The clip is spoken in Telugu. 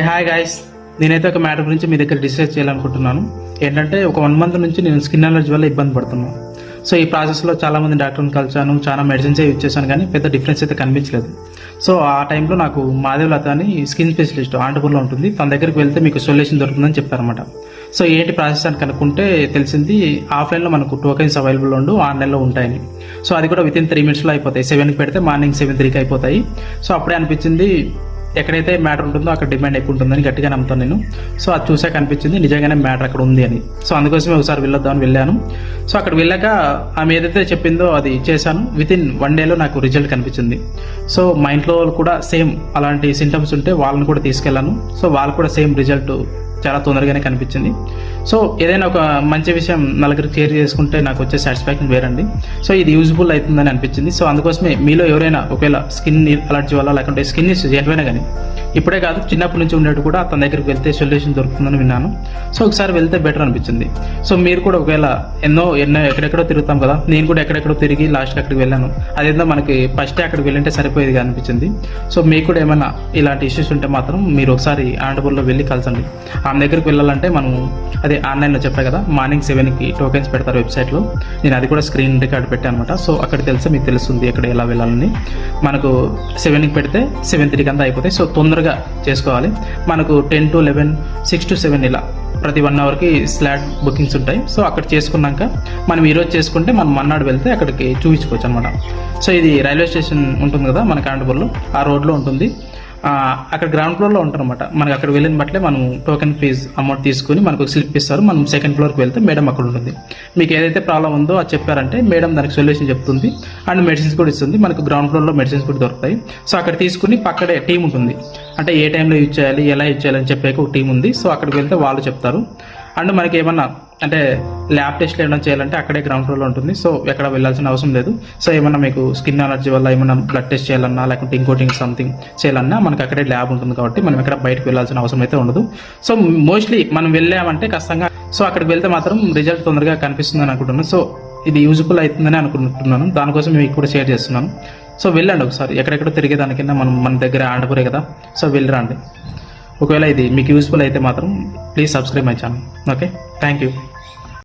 హాయ్ గాయస్, నేనైతే ఒక మ్యాటర్ గురించి మీ దగ్గర డిస్కస్ చేయాలనుకుంటున్నాను. ఏంటంటే ఒక 1 month నుంచి నేను స్కిన్ అలర్జీ వల్ల ఇబ్బంది పడుతున్నాను. సో ఈ ప్రాసెస్లో చాలామంది డాక్టర్ని కలిసాను, చాలా మెడిసిన్స్ యూజ్ చేశాను, కానీ పెద్ద డిఫరెన్స్ అయితే కనిపించలేదు. సో ఆ టైంలో నాకు మాధవలత అని స్కిన్ స్పెషలిస్ట్ ఆంటపూర్లో ఉంటుంది, తన దగ్గరికి వెళ్తే మీకు సొల్యూషన్ దొరుకుతుందని చెప్పారన్నమాట. సో ఏంటి ప్రాసెస్ అని కనుక్కుంటే తెలిసింది, ఆఫ్లైన్లో మనకు టోకెన్స్ అవైలబుల్ ఉండు, ఆన్లైన్లో ఉంటాయని. సో అది కూడా వితిన్ 3 minutesలో అయిపోతాయి. 7కి పెడితే మార్నింగ్ 7:03కి అయిపోతాయి. సో అప్పుడే అనిపించింది, ఎక్కడైతే మ్యాటర్ ఉంటుందో అక్కడ డిమాండ్ ఎక్కువ ఉంటుందని గట్టిగా నమ్ముతాను నేను. సో అది చూసాక అనిపించింది నిజంగానే మ్యాటర్ అక్కడ ఉంది అని. సో అందుకోసమే ఒకసారి వెళ్ళొద్దామని వెళ్ళాను. సో అక్కడ వెళ్ళాక ఆమె ఏదైతే చెప్పిందో అది చేశాను. వితిన్ 1 dayలో నాకు రిజల్ట్ కనిపించింది. సో మా ఇంట్లో కూడా సేమ్ అలాంటి సింటమ్స్ ఉంటే వాళ్ళని కూడా తీసుకెళ్ళాను. సో వాళ్ళు కూడా సేమ్ రిజల్ట్ చాలా తొందరగానే కనిపించింది. సో ఏదైనా ఒక మంచి విషయం నలుగురికి షేర్ చేసుకుంటే నాకు వచ్చే సాటిస్ఫాక్షన్ వేరండి. సో ఇది యూజ్ఫుల్ అవుతుందని అనిపించింది. సో అందుకోసమే మీలో ఎవరైనా ఒకవేళ స్కిన్ అలర్జీ వల్ల లేకుంటే స్కిన్ ఇష్యూస్ ఎటువైనా కానీ, ఇప్పుడే కాదు చిన్నప్పటి నుంచి ఉండేది కూడా తన దగ్గరికి వెళ్తే సొల్యూషన్ దొరుకుతుందని విన్నాను. సో ఒకసారి వెళ్తే బెటర్ అనిపించింది. సో మీరు కూడా ఒకవేళ ఎన్నో ఎక్కడెక్కడో తిరుగుతాం కదా, నేను కూడా ఎక్కడెక్కడో తిరిగి లాస్ట్కి అక్కడికి వెళ్ళాను. అదేందో మనకి ఫస్టే అక్కడికి వెళ్ళింటే సరిపోయేది అనిపించింది. సో మీకు కూడా ఏమైనా ఇలాంటి ఇష్యూస్ ఉంటే మాత్రం మీరు ఒకసారి అనంతపురంలో వెళ్ళి కలిసండి. ఆమె దగ్గరికి వెళ్ళాలంటే మనం అదే ఆన్లైన్లో చెప్పా కదా, మార్నింగ్ 7కి టోకెన్స్ పెడతారు వెబ్సైట్లో. నేను అది కూడా స్క్రీన్ రికార్డ్ పెట్టాను అనమాట. సో అక్కడ తెలిస్తే మీకు తెలుస్తుంది ఎక్కడ ఎలా వెళ్ళాలని. మనకు 7కి పెడితే 7:03 అంతా అయిపోతాయి. సో తొందరగా చేసుకోవాలి. మనకు 10 to 11, 6 to 7 ఇలా ప్రతి 1 hourకి స్లాట్ బుకింగ్స్ ఉంటాయి. సో అక్కడ చేసుకున్నాక మనం ఈరోజు చేసుకుంటే మనం మన్నాడు వెళ్తే అక్కడికి చూపించుకోవచ్చు అనమాట. సో ఇది రైల్వే స్టేషన్ ఉంటుంది కదా మన అనంతపురంలో, ఆ రోడ్లో ఉంటుంది. అక్కడ గ్రౌండ్ ఫ్లోర్లో ఉంటారన్నమాట. మనకి అక్కడ వెళ్ళిన బట్లే మనం టోకెన్ ఫీజ్ అమౌంట్ తీసుకుని మనకు స్లిప్ ఇస్తారు. మనం 2nd floorకి వెళ్తే మేడం అక్కడ ఉంటుంది. మీకు ఏదైతే ప్రాబ్లం ఉందో అది చెప్పారంటే మేడం దానికి సొల్యూషన్ చెప్తుంది అండ్ మెడిసిన్స్ కూడా ఇస్తుంది. మనకు గ్రౌండ్ ఫ్లోర్లో మెడిసిన్స్ కూడా దొరుకుతాయి. సో అక్కడ తీసుకుని పక్కడే టీం ఉంటుంది. అంటే ఏ టైంలో యూజ్ చేయాలి, ఎలా యూజ్ చేయాలని చెప్పాక ఒక టీం ఉంది. సో అక్కడికి వెళ్తే వాళ్ళు చెప్తారు. అండ్ మనకి ఏమన్నా అంటే ల్యాబ్ టెస్ట్లు ఏమైనా చేయాలంటే అక్కడే గ్రౌండ్ ఫ్లోర్లో ఉంటుంది. సో ఎక్కడ వెళ్ళాల్సిన అవసరం లేదు. సో ఏమన్నా మీకు స్కిన్ అలర్జీ వల్ల ఏమన్నా బ్లడ్ టెస్ట్ చేయాలన్నా లేకుంటే ఇంకోటి సంథింగ్ చేయాలన్నా మనకి అక్కడే ల్యాబ్ ఉంటుంది కాబట్టి మనం ఎక్కడ బయటకు వెళ్ళాల్సిన అవసరం అయితే ఉండదు. సో మోస్ట్లీ మనం వెళ్ళామంటే ఖచ్చితంగా సో అక్కడికి వెళ్తే మాత్రం రిజల్ట్ తొందరగా కనిపిస్తుందని అనుకుంటున్నాను. సో ఇది యూజ్ఫుల్ అవుతుందని అనుకుంటున్నాను. దానికోసం మీకు కూడా షేర్ చేస్తున్నాను. సో వెళ్ళండి ఒకసారి, ఎక్కడెక్కడ తిరిగేదానికన్నా మన దగ్గర అనంతపురే కదా. సో వెళ్ళరండి. ఒకవేళ ఇది మీకు యూస్ఫుల్ అయితే మాత్రం please subscribe my channel. Okay, thank you.